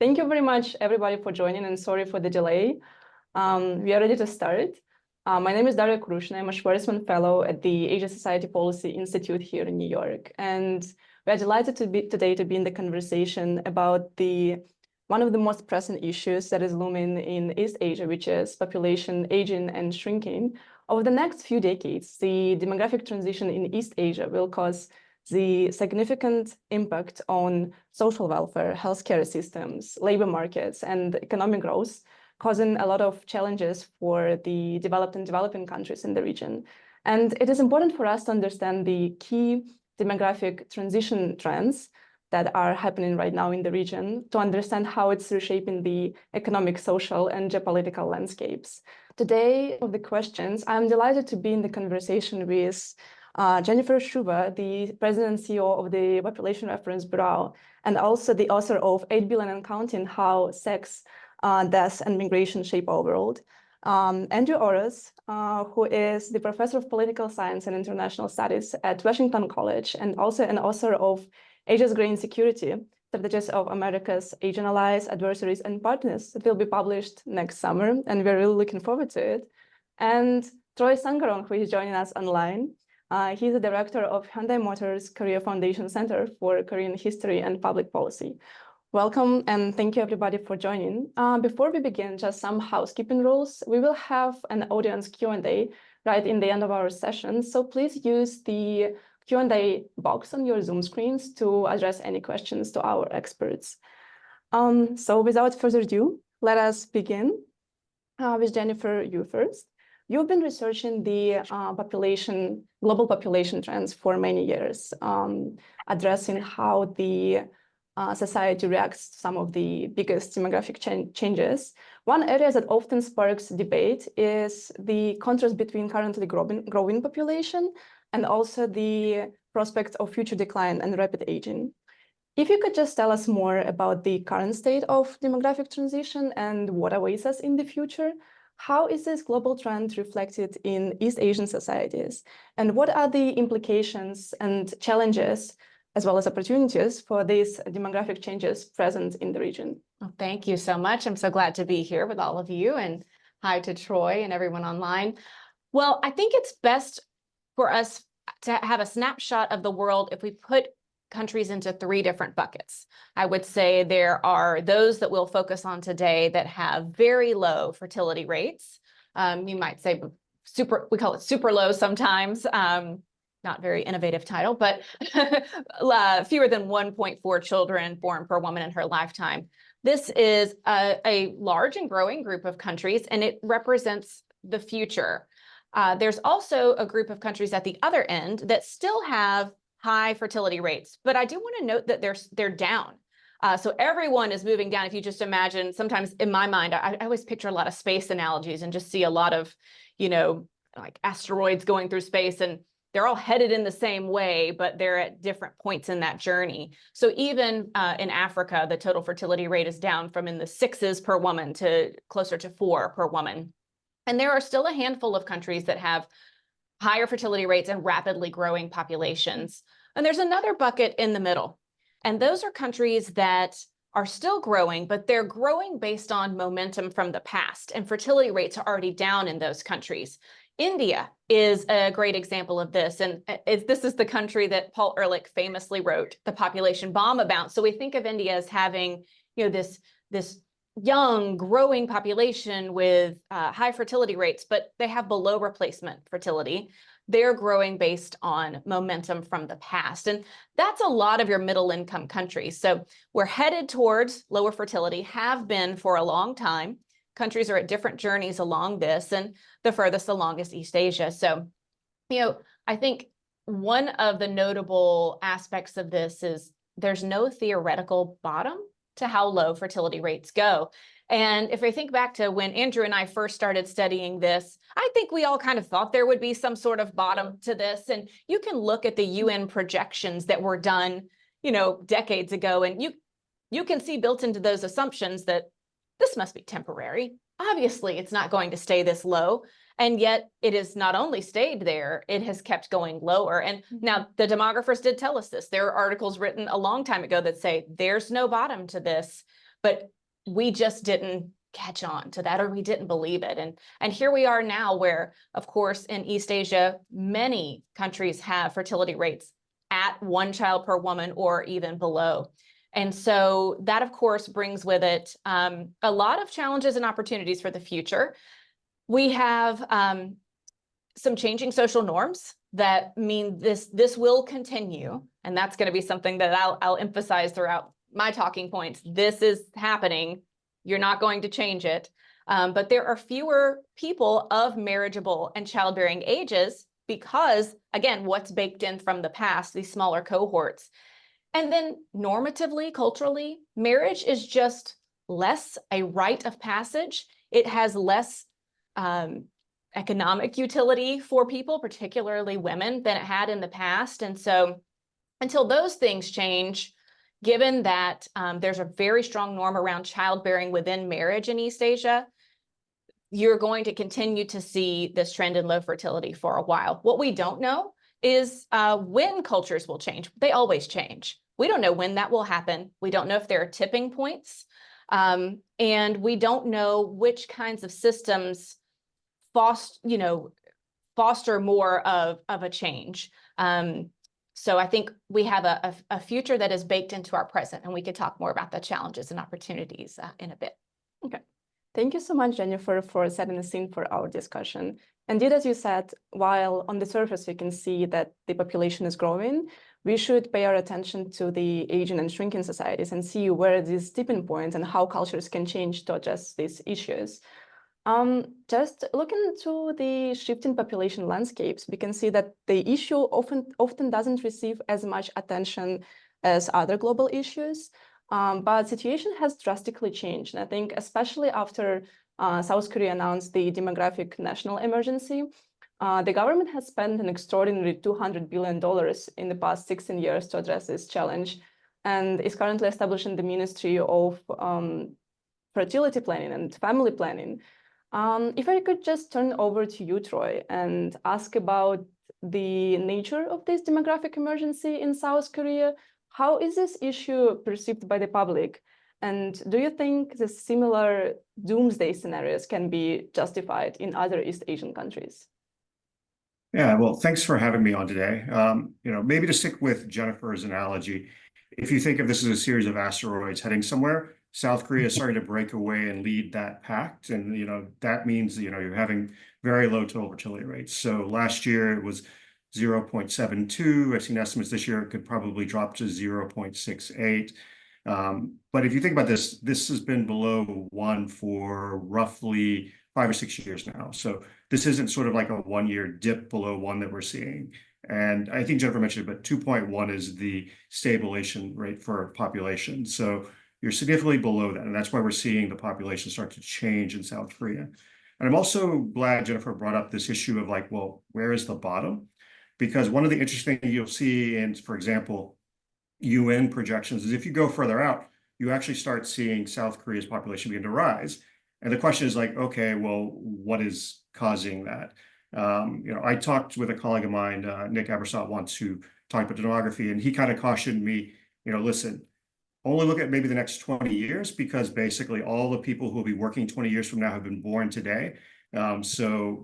Thank you very much, everybody, for joining, and sorry for the delay. We are ready to start. My name is Daria Kurushina. I'm a Schwarzman Fellow at the Asia Society Policy Institute here in New York. And we are delighted today to be in the conversation about one of the most pressing issues that is looming in East Asia, which is population aging and shrinking. Over the next few decades, the demographic transition in East Asia will cause the significant impact on social welfare, healthcare systems, labor markets, and economic growth, causing a lot of challenges for the developed and developing countries in the region. And it is important for us to understand the key demographic transition trends that are happening right now in the region to understand how it's reshaping the economic, social, and geopolitical landscapes. Today, of the questions, I'm delighted to be in the conversation with Jennifer Sciubba, the President and CEO of the Population Reference Bureau, and also the author of 8 Billion and Counting: How Sex, Death, and Migration Shape Our World. Andrew Oros, who is the Professor of Political Science and International Studies at Washington College, and also an author of Asia's Growing Security, Strategies of America's Asian Allies, Adversaries, and Partners, that will be published next summer, and we're really looking forward to it. And Troy Stangarone, who is joining us online. He's the director of Hyundai Motors-Korea Foundation Center for Korean History and Public Policy. Welcome, and thank you everybody for joining. Before we begin, just some housekeeping rules. We will have an audience Q&A right in the end of our session, so please use the Q&A box on your Zoom screens to address any questions to our experts. So without further ado, let us begin with Jennifer, you first. You've been researching the global population trends for many years, addressing how the society reacts to some of the biggest demographic changes. One area that often sparks debate is the contrast between currently growing population and also the prospects of future decline and rapid aging. If you could just tell us more about the current state of demographic transition and what awaits us in the future. How is this global trend reflected in East Asian societies? And what are the implications and challenges, as well as opportunities, for these demographic changes present in the region? Well, thank you so much. I'm so glad to be here with all of you. And hi to Troy and everyone online. Well, I think it's best for us to have a snapshot of the world if we put countries into 3 different buckets. I would say there are those that we'll focus on today that have very low fertility rates. You might say we call it super low sometimes, not very innovative title, but fewer than 1.4 children born per woman in her lifetime. This is a large and growing group of countries, and it represents the future. There's also a group of countries at the other end that still have high fertility rates, but I do want to note that they're down. So everyone is moving down. If you just imagine, sometimes in my mind, I always picture a lot of space analogies and just see a lot of, like asteroids going through space, and they're all headed in the same way, but they're at different points in that journey. So even in Africa, the total fertility rate is down from in the 6s per woman to closer to 4 per woman. And there are still a handful of countries that have higher fertility rates and rapidly growing populations. And there's another bucket in the middle. And those are countries that are still growing, but they're growing based on momentum from the past. And fertility rates are already down in those countries. India is a great example of this. And this is the country that Paul Ehrlich famously wrote The Population Bomb about. So we think of India as having, this young, growing population with high fertility rates, but they have below replacement fertility. They're growing based on momentum from the past. And that's a lot of your middle income countries. So we're headed towards lower fertility, have been for a long time. Countries are at different journeys along this, and the furthest along is East Asia. So, I think one of the notable aspects of this is there's no theoretical bottom to how low fertility rates go. And if I think back to when Andrew and I first started studying this, I think we all kind of thought there would be some sort of bottom to this. And you can look at the UN projections that were done, decades ago, and you can see built into those assumptions that this must be temporary. Obviously, it's not going to stay this low. And yet it has not only stayed there, it has kept going lower. And now the demographers did tell us this. There are articles written a long time ago that say there's no bottom to this. but we just didn't catch on to that, or we didn't believe it. And here we are now where, of course, in East Asia, many countries have fertility rates at 1 child per woman or even below. And so that, of course, brings with it a lot of challenges and opportunities for the future. We have some changing social norms that mean this will continue. And that's going to be something that I'll emphasize throughout my talking points. This is happening. You're not going to change it. But there are fewer people of marriageable and childbearing ages because, again, what's baked in from the past, these smaller cohorts. And then normatively, culturally, marriage is just less a rite of passage. It has less economic utility for people, particularly women, than it had in the past. And so until those things change, given that there's a very strong norm around childbearing within marriage in East Asia, you're going to continue to see this trend in low fertility for a while. What we don't know is when cultures will change. They always change. We don't know when that will happen. We don't know if there are tipping points. And we don't know which kinds of systems foster more of a change. So I think we have a future that is baked into our present, and we could talk more about the challenges and opportunities in a bit. Okay. Thank you so much, Jennifer, for setting the scene for our discussion. Indeed, as you said, while on the surface you can see that the population is growing, we should pay our attention to the aging and shrinking societies and see where these tipping points and how cultures can change to address these issues. Just looking into the shifting population landscapes, we can see that the issue often doesn't receive as much attention as other global issues, but situation has drastically changed. And I think especially after South Korea announced the demographic national emergency, the government has spent an extraordinary $200 billion in the past 16 years to address this challenge, and is currently establishing the Ministry of Fertility Planning and Family Planning. If I could just turn over to you, Troy, and ask about the nature of this demographic emergency in South Korea. How is this issue perceived by the public? And do you think the similar doomsday scenarios can be justified in other East Asian countries? Yeah, well, thanks for having me on today. Maybe to stick with Jennifer's analogy, if you think of this as a series of asteroids heading somewhere, South Korea is starting to break away and lead that pact. And, that means, you're having very low total fertility rates. So last year it was 0.72. I've seen estimates this year it could probably drop to 0.68. But if you think about this has been below 1 for roughly 5 or 6 years now. So this isn't sort of like a 1-year dip below 1 that we're seeing. And I think Jennifer mentioned it, but 2.1 is the stabilization rate for population. So you're significantly below that. And that's why we're seeing the population start to change in South Korea. And I'm also glad Jennifer brought up this issue of like, well, where is the bottom? Because one of the interesting things you'll see in, for example, UN projections is if you go further out, you actually start seeing South Korea's population begin to rise. And the question is like, okay, well, what is causing that? I talked with a colleague of mine, Nick Abersott, once, who talked about demography, and he kind of cautioned me, listen, only look at maybe the next 20 years, because basically all the people who will be working 20 years from now have been born today. So,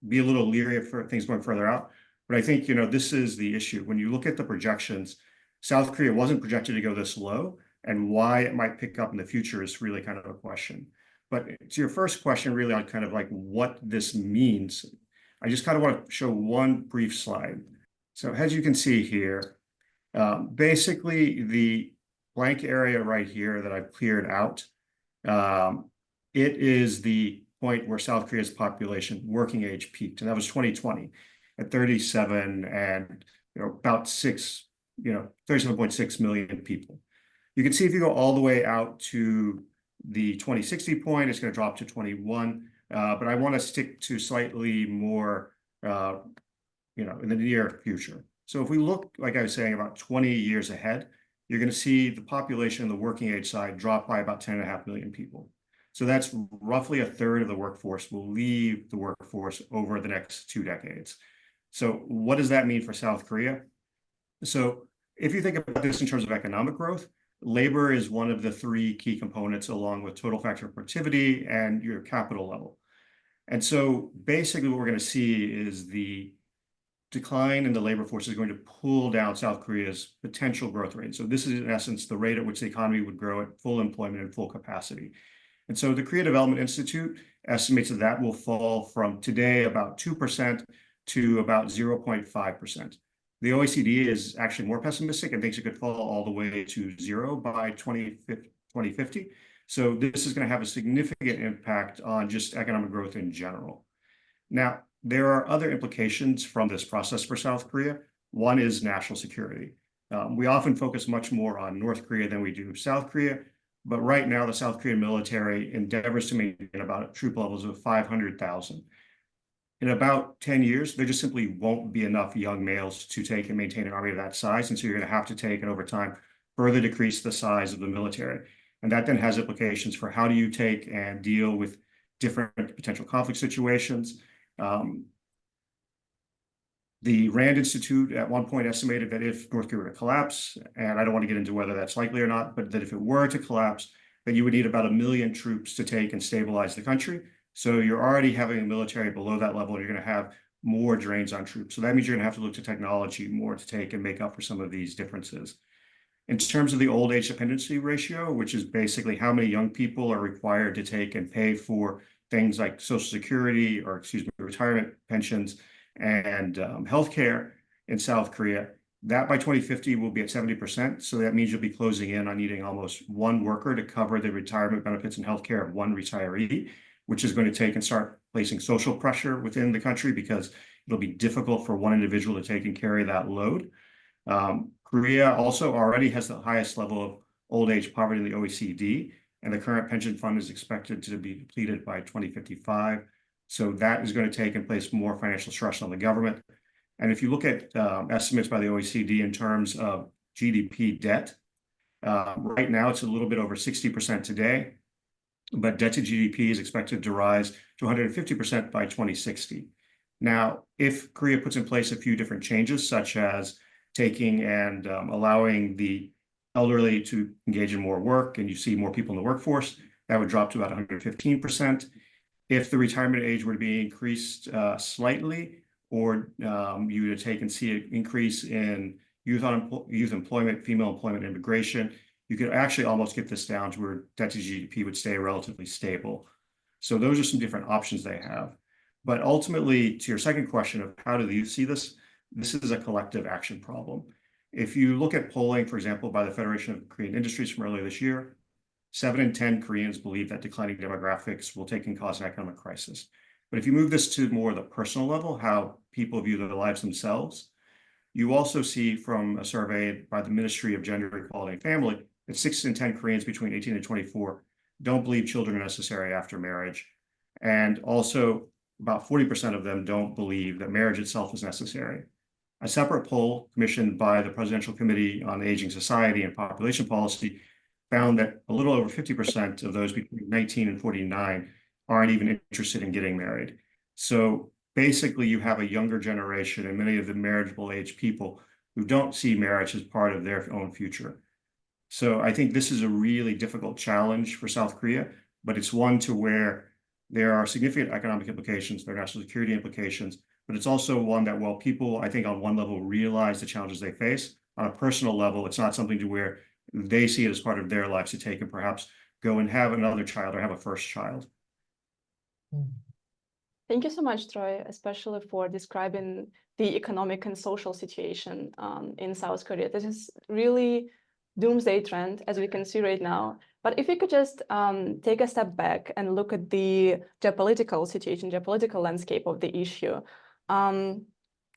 be a little leery of things going further out. But I think, this is the issue. When you look at the projections, South Korea wasn't projected to go this low, and why it might pick up in the future is really kind of a question. But to your first question, really on kind of like what this means, I just kind of want to show one brief slide. So as you can see here, basically the blank area right here that I've cleared out, it is the point where South Korea's population working age peaked, and that was 2020 at 37 and about 37.6 million people. You can see if you go all the way out to the 2060 point, it's going to drop to 21. But I want to stick to slightly more, in the near future. So if we look, like I was saying, about 20 years ahead, you're going to see the population on the working age side drop by about 10.5 million people. So that's roughly a third of the workforce will leave the workforce over the next 2 decades. So what does that mean for South Korea? So if you think about this in terms of economic growth, labor is one of the three key components, along with total factor of productivity and your capital level. And so basically what we're going to see is the decline in the labor force is going to pull down South Korea's potential growth rate. So this is in essence the rate at which the economy would grow at full employment and full capacity. And so the Korea Development Institute estimates that that will fall from today about 2% to about 0.5%. The OECD is actually more pessimistic and thinks it could fall all the way to 0 by 2050. So this is going to have a significant impact on just economic growth in general. Now, there are other implications from this process for South Korea. One is national security. We often focus much more on North Korea than we do South Korea, but right now the South Korean military endeavors to maintain about troop levels of 500,000. In about 10 years, there just simply won't be enough young males to take and maintain an army of that size, and so you're going to have to take and over time further decrease the size of the military. And that then has implications for how do you take and deal with different potential conflict situations. The RAND Institute at one point estimated that if North Korea were to collapse, and I don't want to get into whether that's likely or not, but that if it were to collapse, that you would need about 1 million troops to take and stabilize the country. So you're already having a military below that level, and you're going to have more drains on troops. So that means you're going to have to look to technology more to take and make up for some of these differences. In terms of the old age dependency ratio, which is basically how many young people are required to take and pay for things like Social Security or, retirement pensions and healthcare in South Korea, that by 2050 will be at 70%. So that means you'll be closing in on needing almost one worker to cover the retirement benefits and healthcare of one retiree, which is going to take and start placing social pressure within the country because it'll be difficult for one individual to take and carry that load. Korea also already has the highest level of old age poverty in the OECD, and the current pension fund is expected to be depleted by 2055. So that is going to take and place more financial stress on the government. And if you look at estimates by the OECD in terms of GDP debt, right now it's a little bit over 60% today, but debt to GDP is expected to rise to 150% by 2060. Now, if Korea puts in place a few different changes, such as taking and allowing the elderly to engage in more work, and you see more people in the workforce, that would drop to about 115%. If the retirement age were to be increased slightly, or you would take and see an increase in youth employment, female employment, immigration, you could actually almost get this down to where debt to GDP would stay relatively stable. So those are some different options they have. But ultimately, to your second question of how do you see this, this is a collective action problem. If you look at polling, for example, by the Federation of Korean Industries from earlier this year, 7 in 10 Koreans believe that declining demographics will take and cause an economic crisis. But if you move this to more the personal level, how people view their lives themselves, you also see from a survey by the Ministry of Gender Equality and Family that 6 in 10 Koreans between 18 and 24 don't believe children are necessary after marriage. And also about 40% of them don't believe that marriage itself is necessary. A separate poll commissioned by the Presidential Committee on the Aging Society and Population Policy found that a little over 50% of those between 19 and 49 aren't even interested in getting married. So basically you have a younger generation and many of the marriageable age people who don't see marriage as part of their own future. So I think this is a really difficult challenge for South Korea, but it's one to where there are significant economic implications, there are national security implications, but it's also one that while people, I think on one level, realize the challenges they face, on a personal level, it's not something to where they see it as part of their lives to take and perhaps go and have another child or have a first child. Thank you so much, Troy, especially for describing the economic and social situation in South Korea. This is really doomsday trend, as we can see right now. But if we could just take a step back and look at the geopolitical situation, geopolitical landscape of the issue,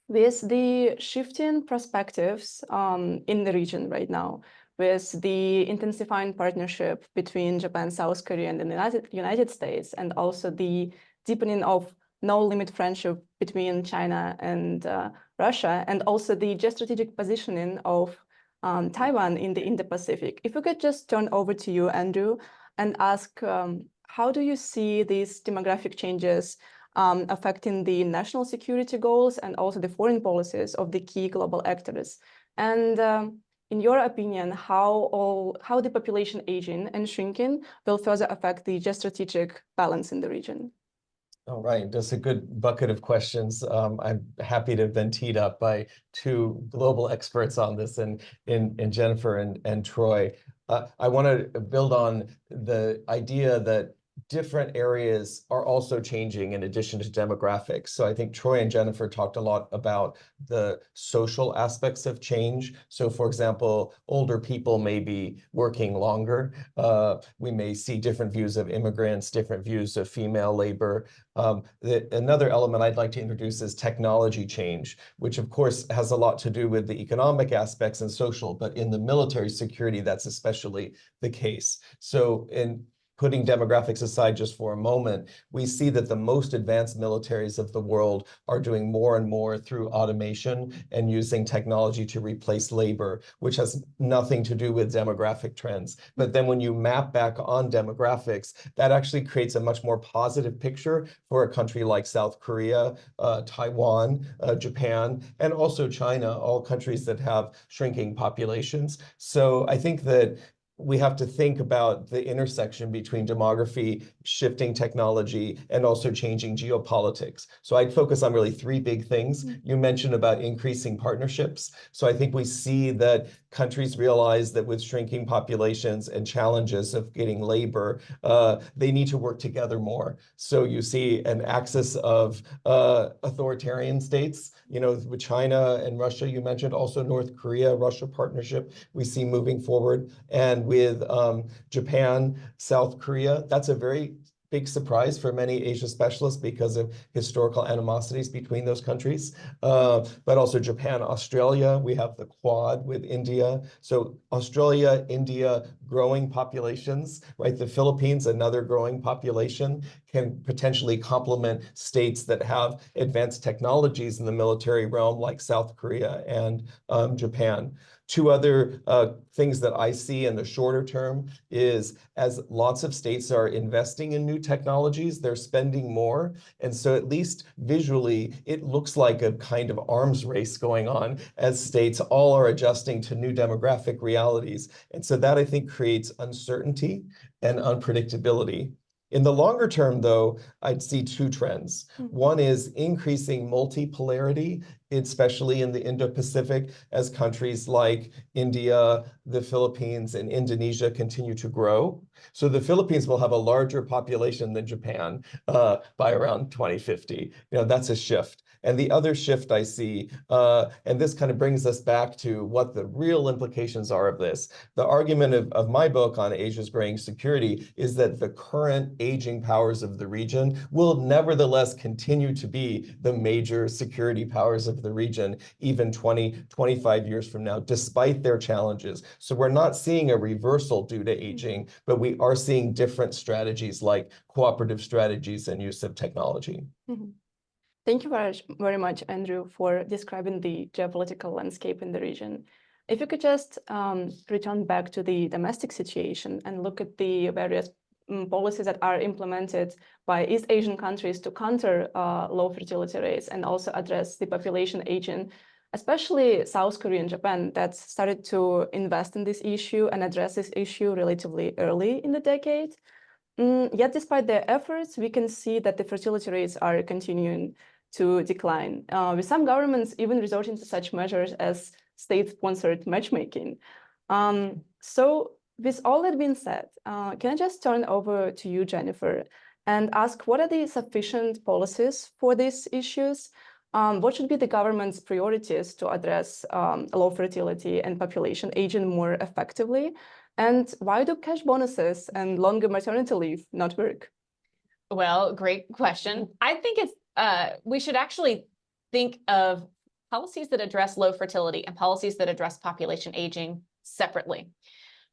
with the shifting perspectives in the region right now, with the intensifying partnership between Japan, South Korea, and the United States, and also the deepening of no-limit friendship between China and Russia, and also the geostrategic positioning of Taiwan in the Indo-Pacific. If we could just turn over to you, Andrew, and ask, how do you see these demographic changes affecting the national security goals and also the foreign policies of the key global actors? And in your opinion, how the population aging and shrinking will further affect the geostrategic balance in the region? All right, that's a good bucket of questions. I'm happy to have been teed up by two global experts on this, and in Jennifer and Troy. I want to build on the idea that different areas are also changing in addition to demographics. So I think Troy and Jennifer talked a lot about the social aspects of change. So for example, older people may be working longer. We may see different views of immigrants, different views of female labor. Another element I'd like to introduce is technology change, which of course has a lot to do with the economic aspects and social, but in the military security, that's especially the case. So in putting demographics aside just for a moment, we see that the most advanced militaries of the world are doing more and more through automation and using technology to replace labor, which has nothing to do with demographic trends. But then when you map back on demographics, that actually creates a much more positive picture for a country like South Korea, Taiwan, Japan, and also China, all countries that have shrinking populations. So I think that we have to think about the intersection between demography, shifting technology, and also changing geopolitics. So I'd focus on really three big things. You mentioned about increasing partnerships. So I think we see that countries realize that with shrinking populations and challenges of getting labor, they need to work together more. So you see an axis of authoritarian states, with China and Russia, you mentioned also North Korea, Russia partnership, we see moving forward. And with Japan, South Korea, that's a very big surprise for many Asia specialists because of historical animosities between those countries. But also Japan, Australia, we have the Quad with India. So Australia, India, growing populations, right? The Philippines, another growing population, can potentially complement states that have advanced technologies in the military realm like South Korea and Japan. Two other things that I see in the shorter term is as lots of states are investing in new technologies, they're spending more. And so at least visually, it looks like a kind of arms race going on as states all are adjusting to new demographic realities. And so that I think creates uncertainty and unpredictability. In the longer term, though, I'd see two trends. One is increasing multipolarity, especially in the Indo-Pacific, as countries like India, the Philippines, and Indonesia continue to grow. So the Philippines will have a larger population than Japan by around 2050. That's a shift. And the other shift I see, and this kind of brings us back to what the real implications are of this. The argument of my book on Asia's growing security is that the current aging powers of the region will nevertheless continue to be the major security powers of the region, even 20, 25 years from now, despite their challenges. So we're not seeing a reversal due to aging, but we are seeing different strategies like cooperative strategies and use of technology. Thank you very much, Andrew, for describing the geopolitical landscape in the region. If you could just return back to the domestic situation and look at the various policies that are implemented by East Asian countries to counter low fertility rates and also address the population aging, especially South Korea and Japan that started to invest in this issue and address this issue relatively early in the decade. Yet despite their efforts, we can see that the fertility rates are continuing to decline, with some governments even resorting to such measures as state-sponsored matchmaking. So with all that being said, can I just turn over to you, Jennifer, and ask what are the sufficient policies for these issues? What should be the government's priorities to address low fertility and population aging more effectively? And why do cash bonuses and longer maternity leave not work? Well, great question. I think it's we should actually think of policies that address low fertility and policies that address population aging separately,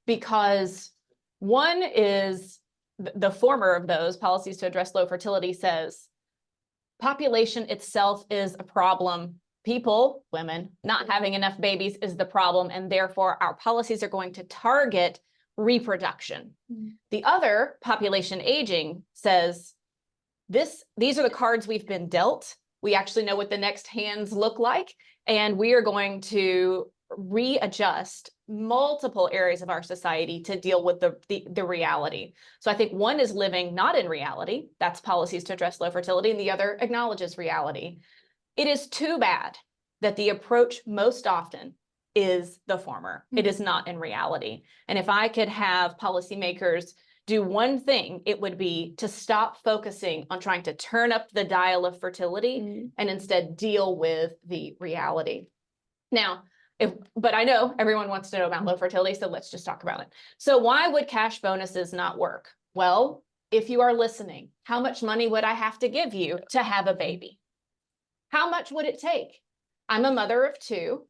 because one is the former of those policies to address low fertility says population itself is a problem. People, women, not having enough babies is the problem, and therefore our policies are going to target reproduction. The other, population aging, says these are the cards we've been dealt. We actually know what the next hands look like, and we are going to readjust multiple areas of our society to deal with the reality. So I think one is living not in reality, that's policies to address low fertility, and the other acknowledges reality. It is too bad that the approach most often is the former. It is not in reality. And if I could have policymakers do one thing, it would be to stop focusing on trying to turn up the dial of fertility and instead deal with the reality. Now, but I know everyone wants to know about low fertility, so let's just talk about it. So why would cash bonuses not work? Well, if you are listening, how much money would I have to give you to have a baby? How much would it take? I'm a mother of two.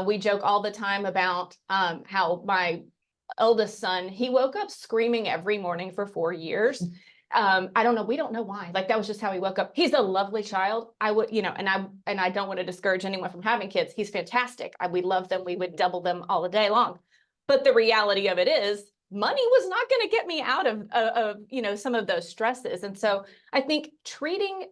We joke all the time about how my eldest son, he woke up screaming every morning for 4 years. I don't know. We don't know why. Like, that was just how he woke up. He's a lovely child. I would, and I don't want to discourage anyone from having kids. He's fantastic. We love them. We would double them all the day long. But the reality of it is, money was not going to get me out of some of those stresses. And so I think treating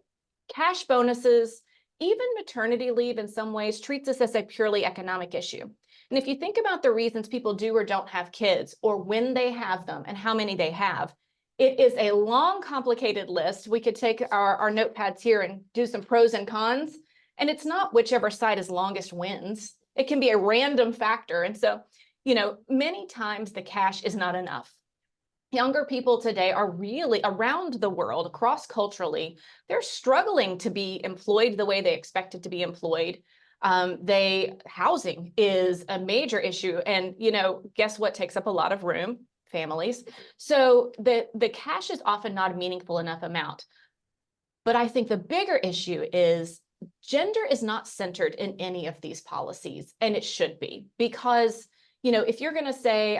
cash bonuses, even maternity leave in some ways, treats this as a purely economic issue. And if you think about the reasons people do or don't have kids, or when they have them and how many they have, it is a long, complicated list. We could take our notepads here and do some pros and cons, and it's not whichever side is longest wins. It can be a random factor. And so, many times the cash is not enough. Younger people today are really, around the world, cross-culturally, they're struggling to be employed the way they expected to be employed. Housing is a major issue. And, guess what takes up a lot of room? Families. So the cash is often not a meaningful enough amount. But I think the bigger issue is gender is not centered in any of these policies, and it should be. Because, if you're going to say,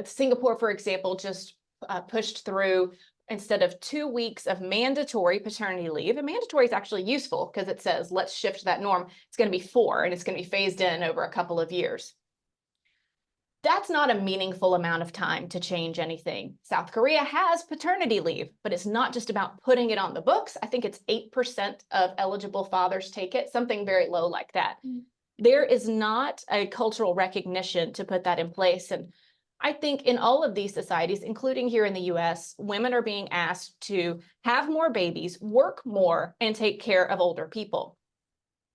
Singapore, for example, just pushed through, instead of 2 weeks of mandatory paternity leave, and mandatory is actually useful because it says, let's shift that norm. It's going to be 4, and it's going to be phased in over a couple of years. That's not a meaningful amount of time to change anything. South Korea has paternity leave, but it's not just about putting it on the books. I think it's 8% of eligible fathers take it, something very low like that. There is not a cultural recognition to put that in place. And I think in all of these societies, including here in the US, women are being asked to have more babies, work more, and take care of older people.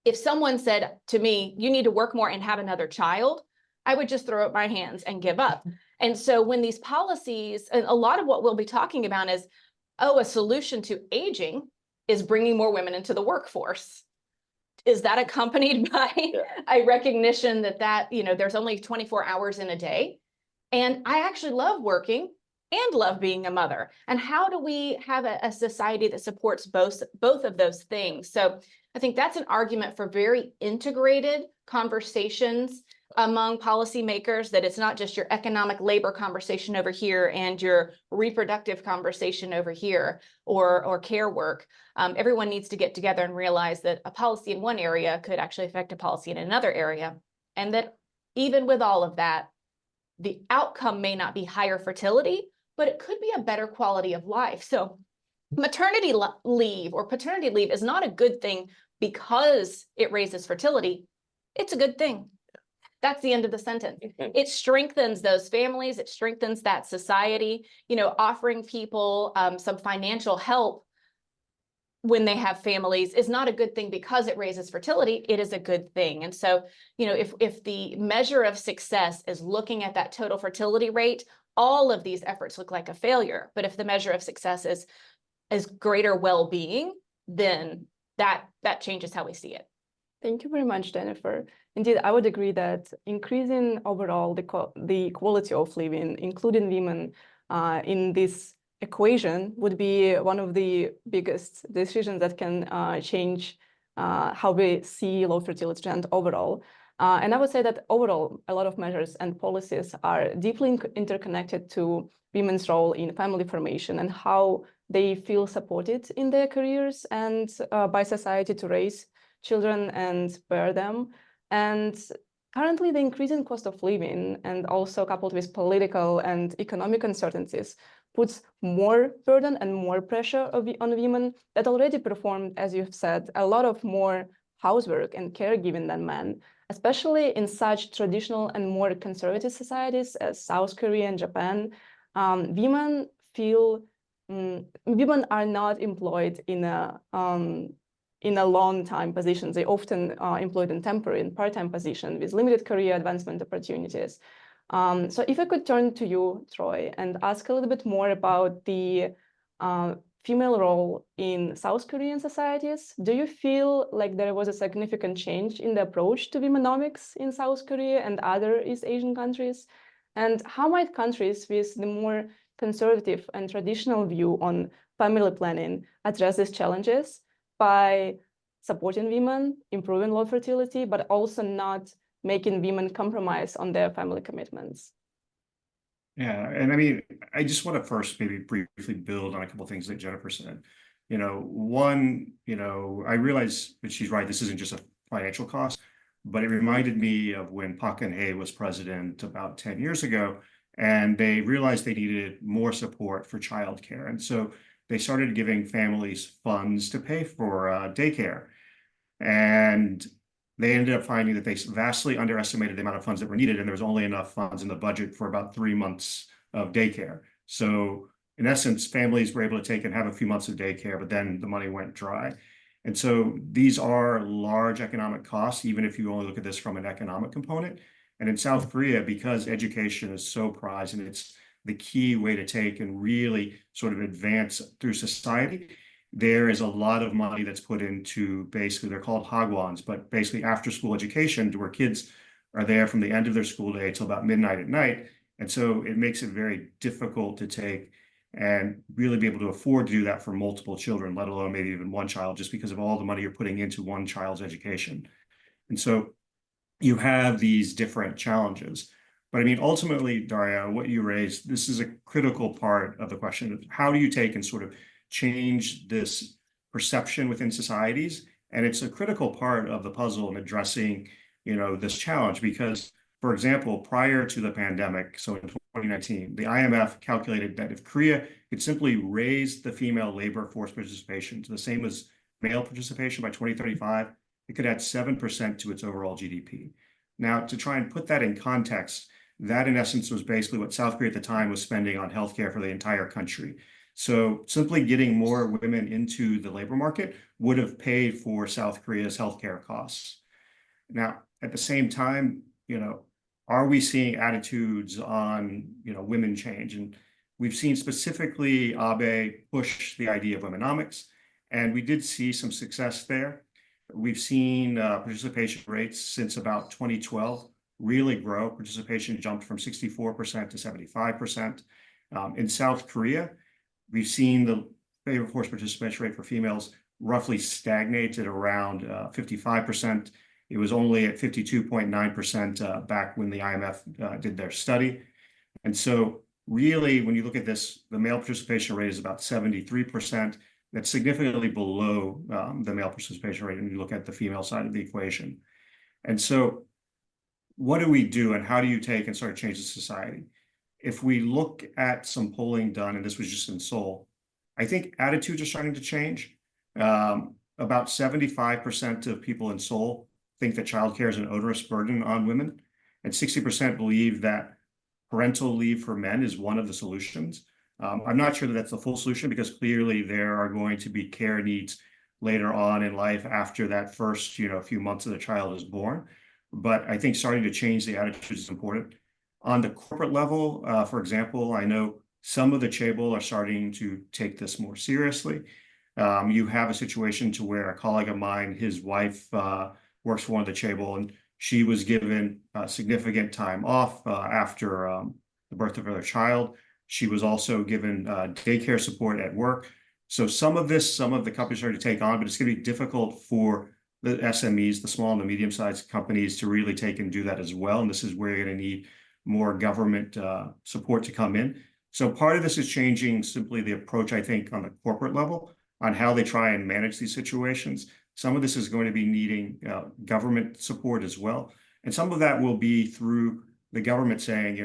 If someone said to me, you need to work more and have another child, I would just throw up my hands and give up. And so when these policies, and a lot of what we'll be talking about is, a solution to aging is bringing more women into the workforce. Is that accompanied by a recognition that there's only 24 hours in a day? And I actually love working and love being a mother. And how do we have a society that supports both of those things? So I think that's an argument for very integrated conversations among policymakers, that it's not just your economic labor conversation over here and your reproductive conversation over here, or care work. Everyone needs to get together and realize that a policy in one area could actually affect a policy in another area. And that even with all of that, the outcome may not be higher fertility, but it could be a better quality of life. So maternity leave or paternity leave is not a good thing because it raises fertility. It's a good thing. That's the end of the sentence. It strengthens those families. It strengthens that society. Offering people some financial help when they have families is not a good thing because it raises fertility. It is a good thing. And so, if the measure of success is looking at that total fertility rate, all of these efforts look like a failure. But if the measure of success is greater well-being, then that changes how we see it. Thank you very much, Jennifer. Indeed, I would agree that increasing overall the quality of living, including women in this equation, would be one of the biggest decisions that can change how we see low fertility trend overall. And I would say that overall, a lot of measures and policies are deeply interconnected to women's role in family formation and how they feel supported in their careers and by society to raise children and bear them. And currently, the increasing cost of living, and also coupled with political and economic uncertainties, puts more burden and more pressure on women that already performed, as you've said, a lot of more housework and caregiving than men, especially in such traditional and more conservative societies as South Korea and Japan, women feel women are not employed in a long-time positions. They often are employed in temporary and part-time position with limited career advancement opportunities. So if I could turn to you, Troy, and ask a little bit more about the female role in South Korean societies, do you feel like there was a significant change in the approach to womenomics in South Korea and other East Asian countries? And how might countries with the more conservative and traditional view on family planning address these challenges by supporting women, improving low fertility, but also not making women compromise on their family commitments? Yeah, and I mean, I just want to first maybe briefly build on a couple of things that Jennifer said. One, I realize that she's right. This isn't just a financial cost, but it reminded me of when Park Geun-hye was president about 10 years ago, and they realized they needed more support for childcare. And so they started giving families funds to pay for daycare. And they ended up finding that they vastly underestimated the amount of funds that were needed, and there was only enough funds in the budget for about 3 months of daycare. So in essence, families were able to take and have a few months of daycare, but then the money went dry. And so these are large economic costs, even if you only look at this from an economic component. And in South Korea, because education is so prized and it's the key way to take and really sort of advance through society, there is a lot of money that's put into basically, they're called hagwons, but basically after school education, to where kids are there from the end of their school day till about midnight at night. And so it makes it very difficult to take and really be able to afford to do that for multiple children, let alone maybe even one child, just because of all the money you're putting into one child's education. And so you have these different challenges. But I mean, ultimately, Daria, what you raised, this is a critical part of the question of how do you take and sort of change this perception within societies? And it's a critical part of the puzzle in addressing, this challenge, because, for example, prior to the pandemic, so in 2019, the IMF calculated that if Korea could simply raise the female labor force participation to the same as male participation by 2035, it could add 7% to its overall GDP. Now, to try and put that in context, that in essence was basically what South Korea at the time was spending on healthcare for the entire country. So simply getting more women into the labor market would have paid for South Korea's healthcare costs. Now, at the same time, are we seeing attitudes on, women change? And we've seen specifically Abe push the idea of womenomics, and we did see some success there. We've seen participation rates since about 2012 really grow. Participation jumped from 64% to 75%. In South Korea, we've seen the labor force participation rate for females roughly stagnate at around 55%. It was only at 52.9% back when the IMF did their study. And so really, when you look at this, the male participation rate is about 73%. That's significantly below the male participation rate when you look at the female side of the equation. And so what do we do, and how do you take and start to change the society? If we look at some polling done, and this was just in Seoul, I think attitudes are starting to change. About 75% of people in Seoul think that childcare is an onerous burden on women, and 60% believe that parental leave for men is one of the solutions. I'm not sure that that's the full solution, because clearly there are going to be care needs later on in life after that first, few months of the child is born. But I think starting to change the attitudes is important. On the corporate level, for example, I know some of the chaebol are starting to take this more seriously. You have a situation to where a colleague of mine, his wife works for one of the chaebol, and she was given significant time off after the birth of her child. She was also given daycare support at work. So some of the companies are to take on, but it's going to be difficult for the SMEs, the small and the medium-sized companies, to really take and do that as well. And this is where you're going to need more government support to come in. So part of this is changing simply the approach, I think, on the corporate level on how they try and manage these situations. Some of this is going to be needing government support as well. And some of that will be through the government saying,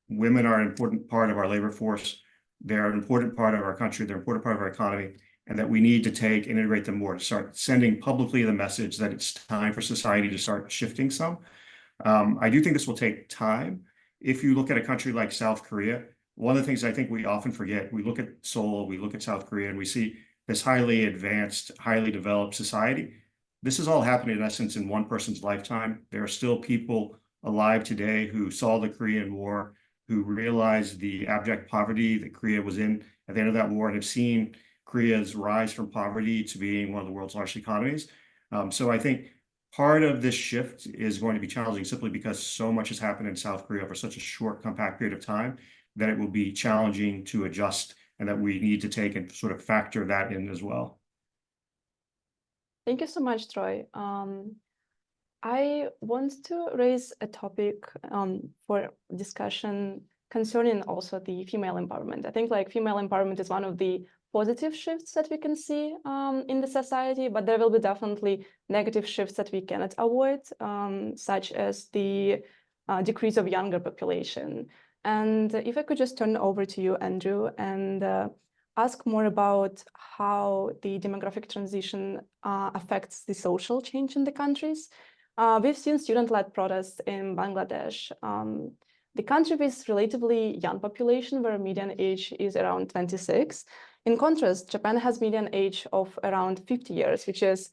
women are an important part of our labor force. They're an important part of our country. They're an important part of our economy. and that we need to take and integrate them more to start sending publicly the message that it's time for society to start shifting some. I do think this will take time. If you look at a country like South Korea, one of the things I think we often forget, we look at Seoul, we look at South Korea, and we see this highly advanced, highly developed society. This is all happening in essence in one person's lifetime. There are still people alive today who saw the Korean War, who realized the abject poverty that Korea was in at the end of that war, and have seen Korea's rise from poverty to being one of the world's largest economies. So I think part of this shift is going to be challenging simply because so much has happened in South Korea over such a short, compact period of time that it will be challenging to adjust, and that we need to take and sort of factor that in as well. Thank you so much, Troy. I want to raise a topic for discussion concerning also the female empowerment. I think like female empowerment is one of the positive shifts that we can see in the society, but there will be definitely negative shifts that we cannot avoid, such as the decrease of younger population. And if I could just turn over to you, Andrew, and ask more about how the demographic transition affects the social change in the countries. We've seen student-led protests in Bangladesh, the country with relatively young population where median age is around 26. In contrast, Japan has median age of around 50 years, which is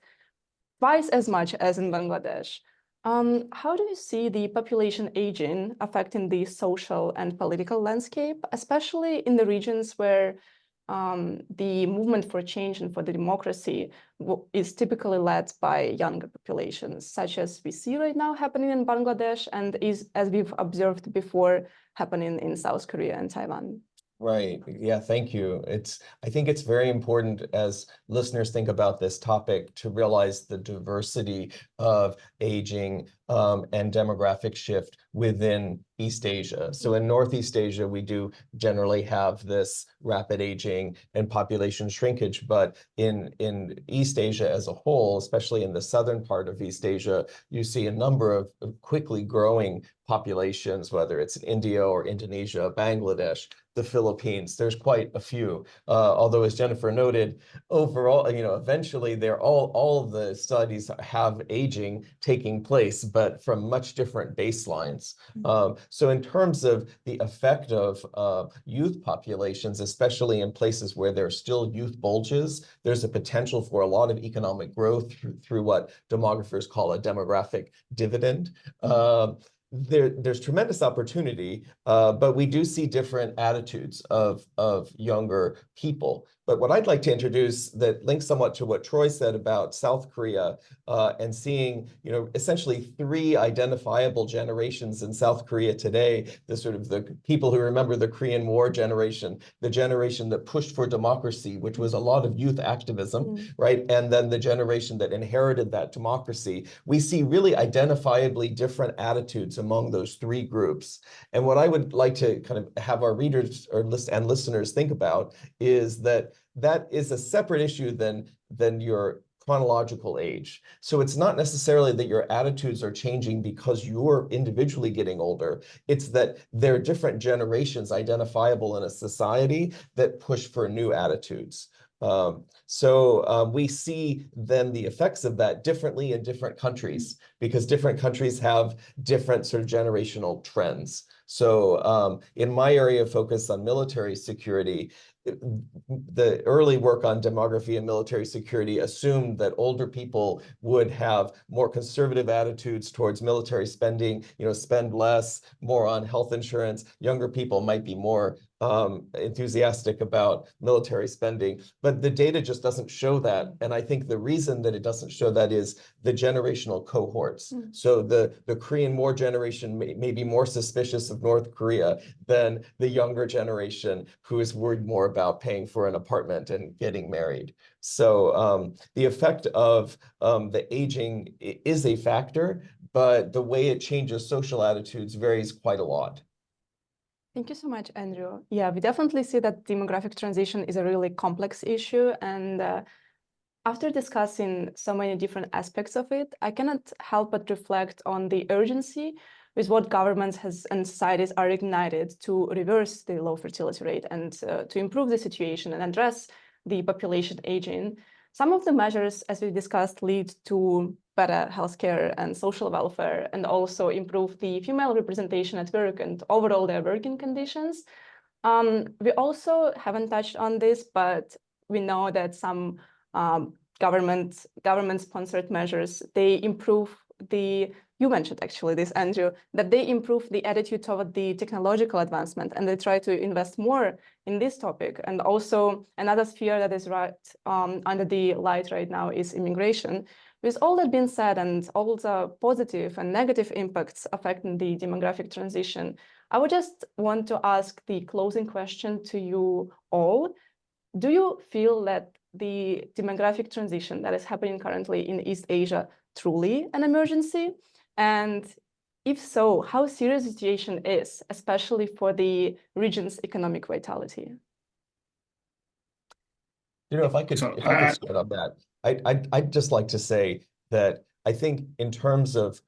twice as much as in Bangladesh. How do you see the population aging affecting the social and political landscape, especially in the regions where the movement for change and for the democracy is typically led by younger populations, such as we see right now happening in Bangladesh and is, as we've observed before, happening in South Korea and Taiwan? Right. Yeah, thank you. I think it's very important as listeners think about this topic to realize the diversity of aging and demographic shift within East Asia. So in Northeast Asia, we do generally have this rapid aging and population shrinkage, but in East Asia as a whole, especially in the southern part of East Asia, you see a number of quickly growing populations, whether it's in India or Indonesia, Bangladesh, the Philippines. There's quite a few. Although, as Jennifer noted, overall, eventually all of the studies have aging taking place, but from much different baselines. So in terms of the effect of youth populations, especially in places where there are still youth bulges, there's a potential for a lot of economic growth through what demographers call a demographic dividend. There's tremendous opportunity, but we do see different attitudes of younger people. But what I'd like to introduce that links somewhat to what Troy said about South Korea and seeing, essentially three identifiable generations in South Korea today, the people who remember the Korean War generation, the generation that pushed for democracy, which was a lot of youth activism, right? And then the generation that inherited that democracy. We see really identifiably different attitudes among those three groups. And what I would like to kind of have our readers and listeners think about is that is a separate issue than your chronological age. So it's not necessarily that your attitudes are changing because you're individually getting older. It's that there are different generations identifiable in a society that push for new attitudes. So we see then the effects of that differently in different countries because different countries have different sort of generational trends. So in my area of focus on military security, the early work on demography and military security assumed that older people would have more conservative attitudes towards military spending, spend less, more on health insurance. Younger people might be more enthusiastic about military spending, but the data just doesn't show that. And I think the reason that it doesn't show that is the generational cohorts. So the Korean War generation may be more suspicious of North Korea than the younger generation who is worried more about paying for an apartment and getting married. So the effect of the aging is a factor, but the way it changes social attitudes varies quite a lot. Thank you so much, Andrew. Yeah, we definitely see that demographic transition is a really complex issue. And after discussing so many different aspects of it, I cannot help but reflect on the urgency with what governments and societies are ignited to reverse the low fertility rate and to improve the situation and address the population aging. Some of the measures, as we discussed, lead to better healthcare and social welfare, and also improve the female representation at work and overall their working conditions. We also haven't touched on this, but we know that some government-sponsored measures, they improve you mentioned actually this, Andrew, that they improve the attitude toward the technological advancement, and they try to invest more in this topic. And also another sphere that is right under the light right now is immigration. With all that being said, and all the positive and negative impacts affecting the demographic transition, I would just want to ask the closing question to you all. Do you feel that the demographic transition that is happening currently in East Asia truly an emergency? And if so, how serious the situation is, especially for the region's economic vitality? You know, if I could start on that, I'd just like to say that I think in terms of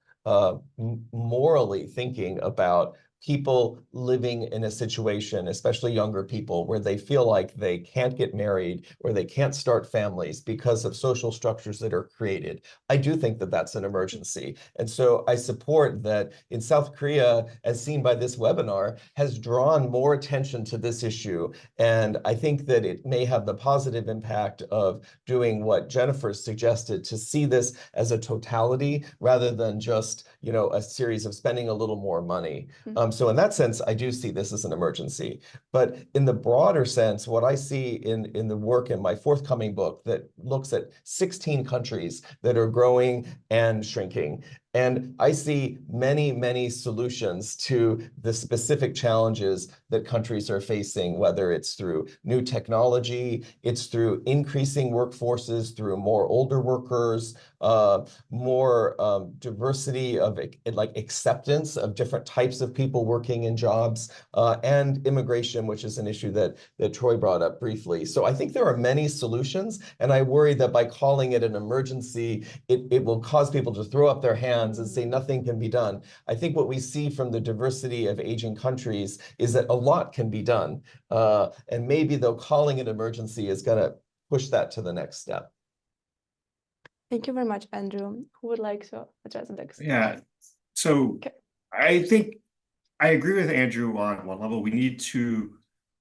morally thinking about people living in a situation, especially younger people, where they feel like they can't get married or they can't start families because of social structures that are created. I do think that that's an emergency. And so I support that in South Korea, as seen by this webinar, has drawn more attention to this issue. And I think that it may have the positive impact of doing what Jennifer suggested, to see this as a totality rather than just, you know, a series of spending a little more money. So in that sense, I do see this as an emergency. But in the broader sense, what I see in the work in my forthcoming book that looks at 16 countries that are growing and shrinking, and I see many, many solutions to the specific challenges that countries are facing, whether it's through new technology, it's through increasing workforces, through more older workers, more diversity of like acceptance of different types of people working in jobs, and immigration, which is an issue that Troy brought up briefly. So I think there are many solutions, and I worry that by calling it an emergency, it will cause people to throw up their hands and say nothing can be done. I think what we see from the diversity of aging countries is that a lot can be done. And maybe though calling it emergency is going to push that to the next step. Thank you very much, Andrew. Who would like to address the next? Yeah, so I think I agree with Andrew on one level. We need to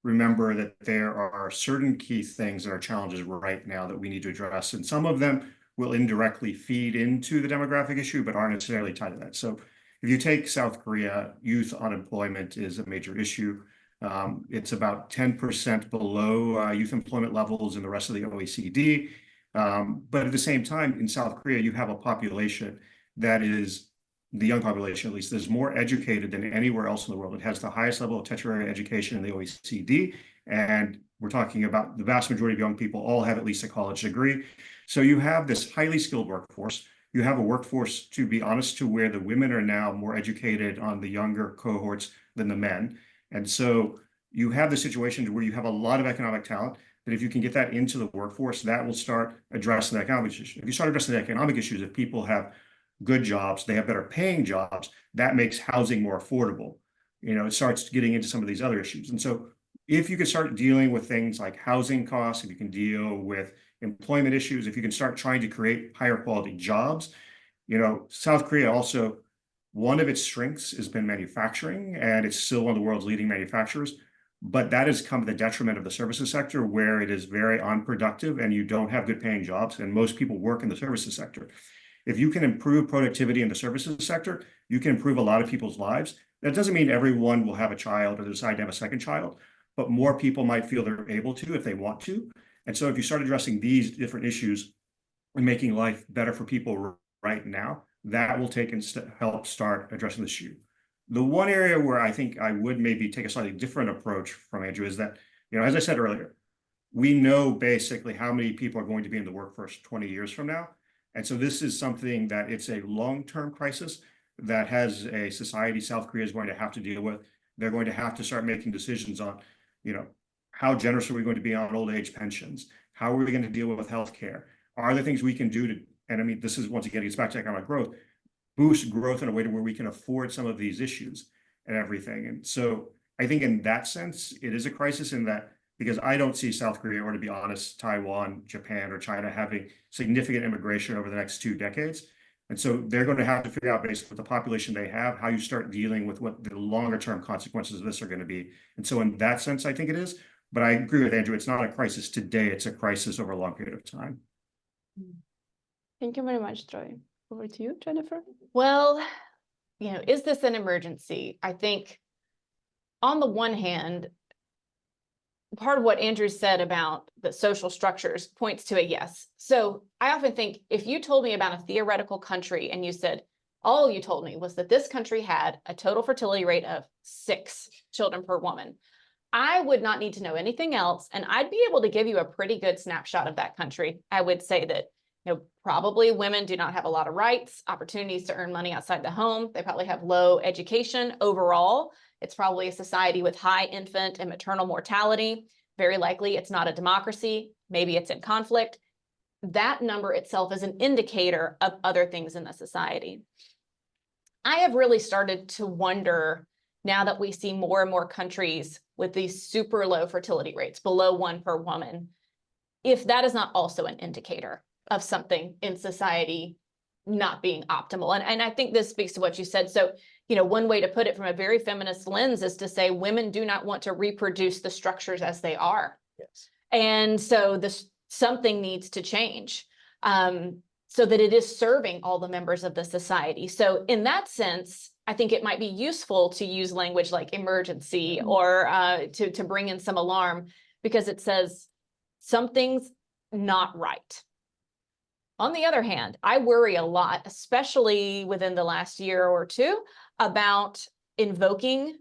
remember that there are certain key things that are challenges right now that we need to address, and some of them will indirectly feed into the demographic issue, but aren't necessarily tied to that. So if you take South Korea, youth unemployment is a major issue. It's about 10% below youth employment levels in the rest of the OECD. But at the same time, in South Korea, you have a population that is, the young population at least, is more educated than anywhere else in the world. It has the highest level of tertiary education in the OECD. And we're talking about the vast majority of young people all have at least a college degree. So you have this highly skilled workforce. You have a workforce, to be honest, to where the women are now more educated on the younger cohorts than the men. And so you have the situation where you have a lot of economic talent, that if you can get that into the workforce, that will start addressing the economic issues. If you start addressing the economic issues, if people have good jobs, they have better paying jobs, that makes housing more affordable. You know, it starts getting into some of these other issues. And so if you can start dealing with things like housing costs, if you can deal with employment issues, if you can start trying to create higher quality jobs, you know, South Korea also, one of its strengths has been manufacturing, and it's still one of the world's leading manufacturers, but that has come to the detriment of the services sector, where it is very unproductive and you don't have good paying jobs, and most people work in the services sector. If you can improve productivity in the services sector, you can improve a lot of people's lives. That doesn't mean everyone will have a child or decide to have a second child, but more people might feel they're able to if they want to. And so if you start addressing these different issues and making life better for people right now, that will take and help start addressing the issue. The one area where I think I would maybe take a slightly different approach from Andrew is that, you know, as I said earlier, we know basically how many people are going to be in the workforce 20 years from now. And so this is something that it's a long-term crisis that has a society South Korea is going to have to deal with. They're going to have to start making decisions on, you know, how generous are we going to be on old age pensions? How are we going to deal with healthcare? Are there things we can do to, and I mean, this is once again, it's back to economic growth, boost growth in a way to where we can afford some of these issues and everything. And so I think in that sense, it is a crisis in that because I don't see South Korea, or to be honest, Taiwan, Japan, or China having significant immigration over the next 2 decades. And so they're going to have to figure out, based on the population they have, how you start dealing with what the longer term consequences of this are going to be. And so in that sense, I think it is. But I agree with Andrew, it's not a crisis today, it's a crisis over a long period of time. Thank you very much, Troy. Over to you, Jennifer. Well, is this an emergency? I think on the one hand, part of what Andrew said about the social structures points to a yes. So I often think if you told me about a theoretical country and you said, all you told me was that this country had a total fertility rate of 6 children per woman, I would not need to know anything else. And I'd be able to give you a pretty good snapshot of that country. I would say that, probably women do not have a lot of rights, opportunities to earn money outside the home. They probably have low education overall. It's probably a society with high infant and maternal mortality. Very likely it's not a democracy. Maybe it's in conflict. That number itself is an indicator of other things in the society. I have really started to wonder, now that we see more and more countries with these super low fertility rates, below 1 per woman, if that is not also an indicator of something in society not being optimal. And I think this speaks to what you said. So, one way to put it from a very feminist lens is to say women do not want to reproduce the structures as they are. Yes. And so something needs to change so that it is serving all the members of the society. So in that sense, I think it might be useful to use language like emergency or to bring in some alarm, because it says something's not right. On the other hand, I worry a lot, especially within the last year or two, about invoking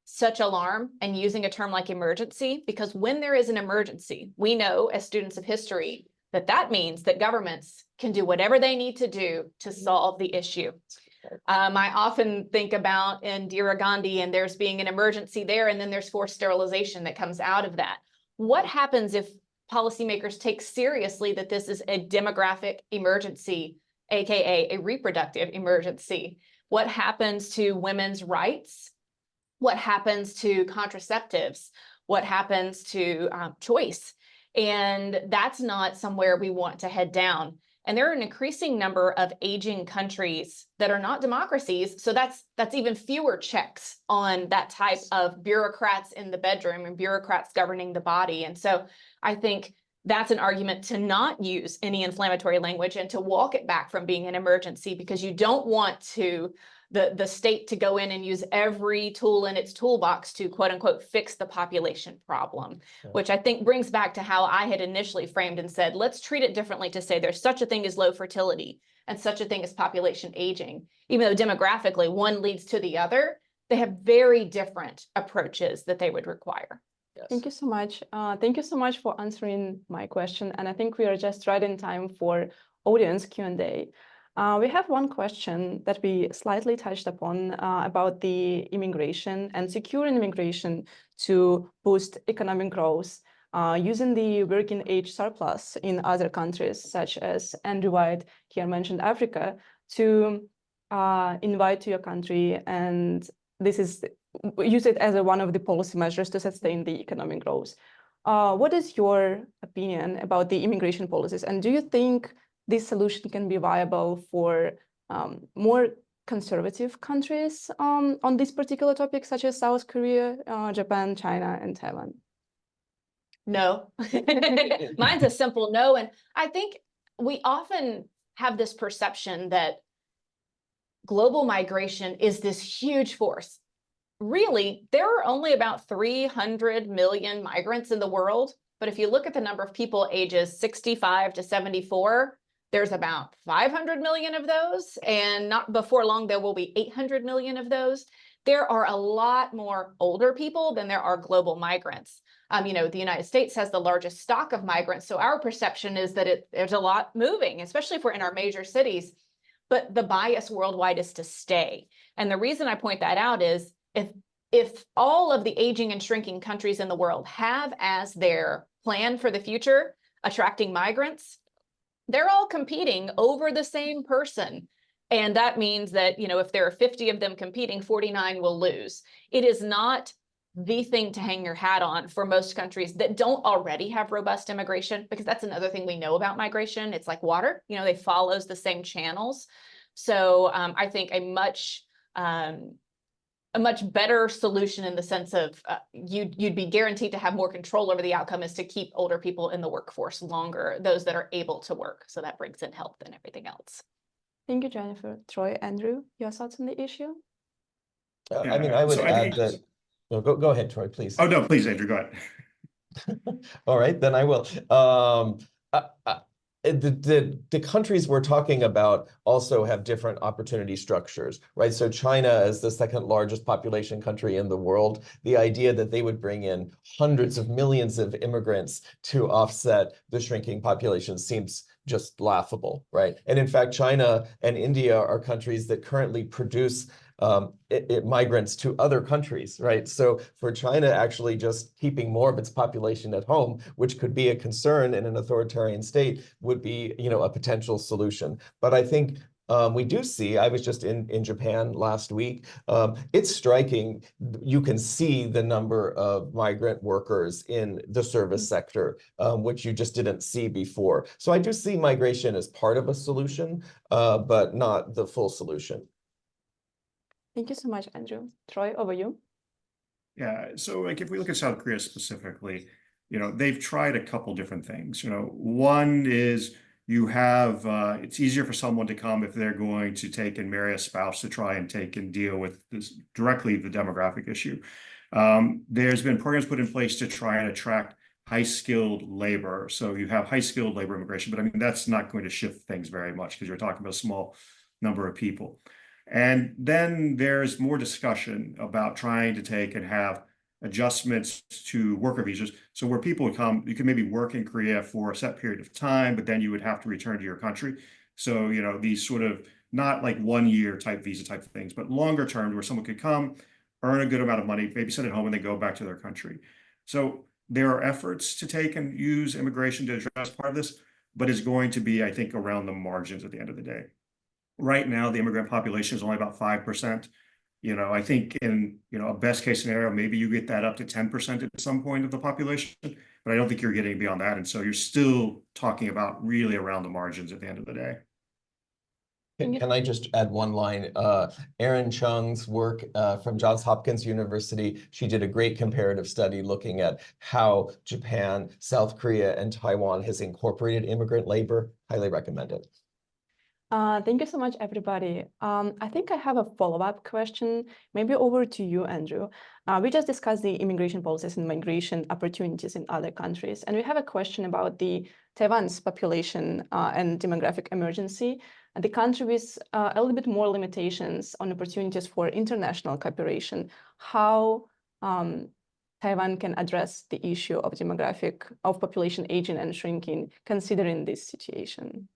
such alarm and using a term like emergency, because when there is an emergency, we know as students of history that means that governments can do whatever they need to do to solve the issue. I often think about Indira Gandhi, and there's being an emergency there, and then there's forced sterilization that comes out of that. What happens if policymakers take seriously that this is a demographic emergency, aka a reproductive emergency? What happens to women's rights? What happens to contraceptives? What happens to choice? And that's not somewhere we want to head down. And there are an increasing number of aging countries that are not democracies. So that's even fewer checks on that type of bureaucrats in the bedroom and bureaucrats governing the body. And so I think that's an argument to not use any inflammatory language and to walk it back from being an emergency, because you don't want the state to go in and use every tool in its toolbox to quote unquote fix the population problem, which I think brings back to how I had initially framed and said, let's treat it differently, to say there's such a thing as low fertility and such a thing as population aging. Even though demographically one leads to the other, they have very different approaches that they would require. Yes. Thank you so much. Thank you so much for answering my question. And I think we are just right in time for audience Q&A. We have one question that we slightly touched upon about the immigration and securing immigration to boost economic growth using the working age surplus in other countries, such as Andrew White here mentioned Africa, to invite to your country, and this is use it as one of the policy measures to sustain the economic growth. What is your opinion about the immigration policies, and do you think this solution can be viable for more conservative countries on this particular topic, such as South Korea, Japan, China, and Taiwan? No. Mine's a simple no. And I think we often have this perception that global migration is this huge force. Really, there are only about 300 million migrants in the world. But if you look at the number of people ages 65 to 74, there's about 500 million of those. And not before long, there will be 800 million of those. There are a lot more older people than there are global migrants. The United States has the largest stock of migrants. So our perception is that there's a lot moving, especially if we're in our major cities. But the bias worldwide is to stay. And the reason I point that out is if all of the aging and shrinking countries in the world have as their plan for the future attracting migrants, they're all competing over the same person. And that means that, if there are 50 of them competing, 49 will lose. It is not the thing to hang your hat on for most countries that don't already have robust immigration, because that's another thing we know about migration. It's like water, you know, they follows the same channels. So I think a much better solution in the sense of you'd be guaranteed to have more control over the outcome is to keep older people in the workforce longer, those that are able to work. So that brings in health and everything else. Thank you, Jennifer. Troy, Andrew, your thoughts on the issue? I mean, I would So add that. No, go ahead, Troy, please. Oh, no, please, Andrew, go ahead. All right, then I will. The countries we're talking about also have different opportunity structures, right? So China is the second largest population country in the world. The idea that they would bring in hundreds of millions of immigrants to offset the shrinking population seems just laughable, right? And in fact, China and India are countries that currently produce migrants to other countries, right? So for China actually just keeping more of its population at home, which could be a concern in an authoritarian state, would be, you know, a potential solution. But I think we do see, I was just in Japan last week, it's striking. You can see the number of migrant workers in the service sector, which you just didn't see before. So I do see migration as part of a solution, but not the full solution. Thank you so much, Andrew. Troy, over you. Yeah, so like if we look at South Korea specifically, you know, they've tried a couple different things. You know, one is you have it's easier for someone to come if they're going to take and marry a spouse to try and take and deal with this directly the demographic issue. There's been programs put in place to try and attract high-skilled labor. So you have high-skilled labor immigration, but I mean, that's not going to shift things very much because you're talking about a small number of people. And then there's more discussion about trying to take and have adjustments to worker visas. So where people would come, you could maybe work in Korea for a set period of time, but then you would have to return to your country. So, you know, these sort of not like 1 year type visa type things, but longer term where someone could come, earn a good amount of money, maybe send it home and then go back to their country. So there are efforts to take and use immigration to address part of this, but it's going to be, I think, around the margins at the end of the day. Right now, the immigrant population is only about 5%. You know, I think in, you know, a best case scenario, maybe you get that up to 10% at some point of the population, but I don't think you're getting beyond that. And so you're still talking about really around the margins at the end of the day. Can I just add one line? Erin Chung's work from Johns Hopkins University, she did a great comparative study looking at how Japan, South Korea, and Taiwan has incorporated immigrant labor. Highly recommend it. Thank you so much, everybody. I think I have a follow-up question, maybe over to you, Andrew. We just discussed the immigration policies and migration opportunities in other countries, and we have a question about the Taiwan's population and demographic emergency, and the country with a little bit more limitations on opportunities for international cooperation. How Taiwan can address the issue of population aging and shrinking, considering this situation?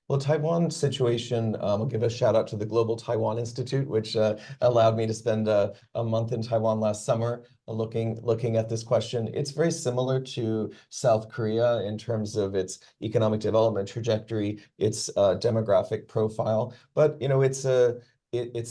Well, Taiwan situation, I'll give a shout out to the Global Taiwan Institute, which allowed me to spend a month in Taiwan last summer looking at this question. It's very similar to South Korea in terms of its economic development trajectory, its demographic profile, but you know, it's a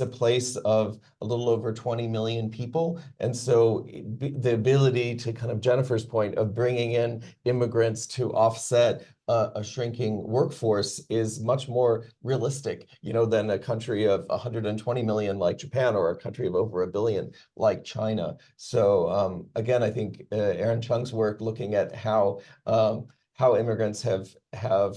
place of a little over 20 million people. And so the ability to kind of Jennifer's point of bringing in immigrants to offset a shrinking workforce is much more realistic, you know, than a country of 120 million like Japan or a country of over 1 billion like China. So again, I think Erin Chung's work looking at how immigrants have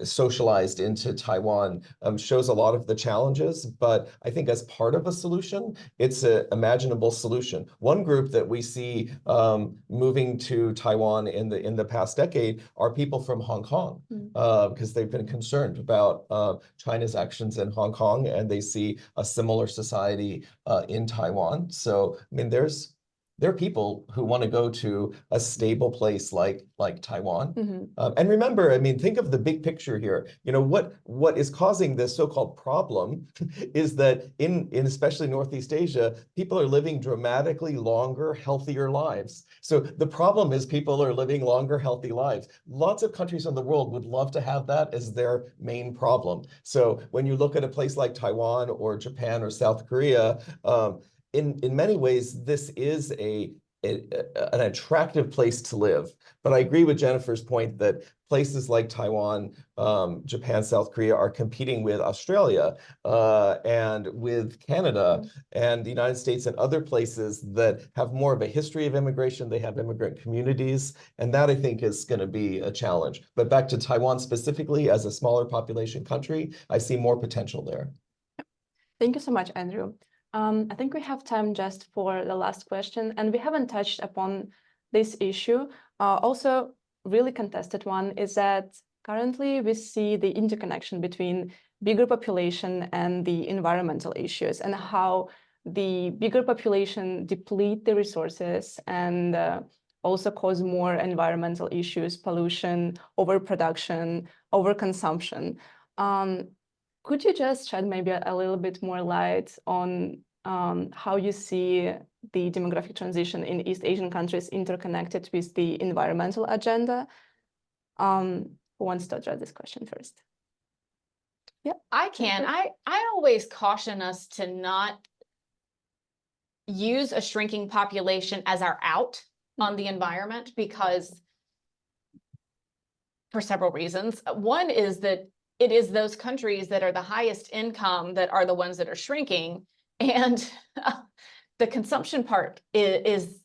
socialized into Taiwan shows a lot of the challenges, but I think as part of a solution, it's an imaginable solution. One group that we see moving to Taiwan in the past decade are people from Hong Kong, because they've been concerned about China's actions in Hong Kong, and they see a similar society in Taiwan. So, I mean, there are people who want to go to a stable place like Taiwan. And remember, I mean, think of the big picture here. You know, what is causing this so-called problem is that in especially Northeast Asia, people are living dramatically longer, healthier lives. So the problem is people are living longer, healthy lives. Lots of countries in the world would love to have that as their main problem. So when you look at a place like Taiwan or Japan or South Korea, in many ways, this is an attractive place to live. But I agree with Jennifer's point that places like Taiwan, Japan, South Korea are competing with Australia and with Canada and the United States and other places that have more of a history of immigration. They have immigrant communities, and that I think is going to be a challenge. But back to Taiwan specifically, as a smaller population country, I see more potential there. Thank you so much, Andrew. I think we have time just for the last question, and we haven't touched upon this issue. Also, really contested one is that currently we see the interconnection between bigger population and the environmental issues, and how the bigger population deplete the resources and also cause more environmental issues, pollution, overproduction, overconsumption. Could you just shed maybe a little bit more light on how you see the demographic transition in East Asian countries interconnected with the environmental agenda? Who wants to address this question first? Yeah, I can. I always caution us to not use a shrinking population as our out on the environment, because for several reasons. One is that it is those countries that are the highest income that are the ones that are shrinking. And the consumption part is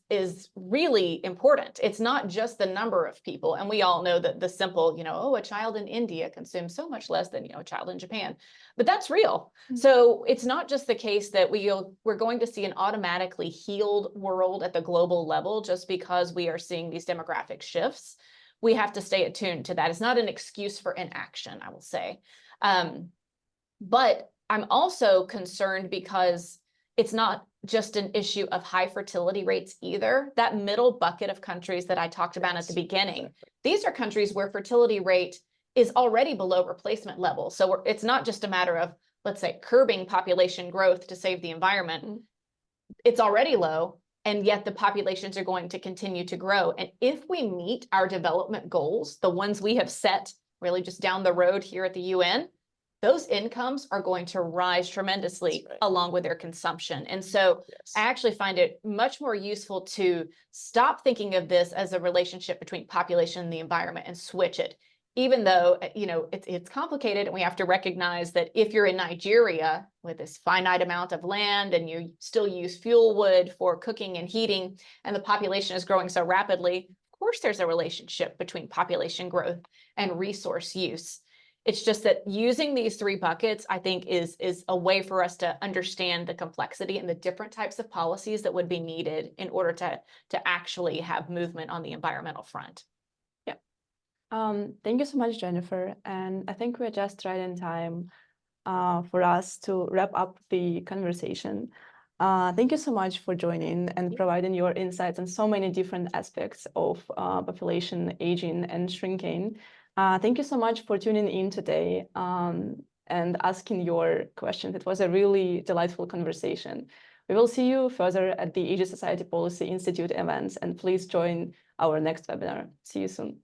really important. It's not just the number of people. And we all know that the simple, a child in India consumes so much less than, a child in Japan. But that's real. Mm-hmm. So it's not just the case that we're going to see an automatically healed world at the global level just because we are seeing these demographic shifts. We have to stay attuned to that. It's not an excuse for inaction, I will say. But I'm also concerned because it's not just an issue of high fertility rates either. That middle bucket of countries that I talked about at the beginning, these are countries where fertility rate is already below replacement level. So it's not just a matter of, let's say, curbing population growth to save the environment. It's already low, and yet the populations are going to continue to grow. And if we meet our development goals, the ones we have set really just down the road here at the UN, those incomes are going to rise tremendously along with their consumption. And so I actually find it much more useful to stop thinking of this as a relationship between population and the environment and switch it. Even though, it's complicated, and we have to recognize that if you're in Nigeria with this finite amount of land and you still use fuel wood for cooking and heating, and the population is growing so rapidly, of course there's a relationship between population growth and resource use. It's just that using these three buckets, I think, is a way for us to understand the complexity and the different types of policies that would be needed in order to actually have movement on the environmental front. Yeah. Thank you so much, Jennifer. And I think we're just right in time for us to wrap up the conversation. Thank you so much for joining and providing your insights on so many different aspects of population aging and shrinking. Thank you so much for tuning in today and asking your questions. It was a really delightful conversation. We will see you further at the Asia Society Policy Institute events, and please join our next webinar. See you soon.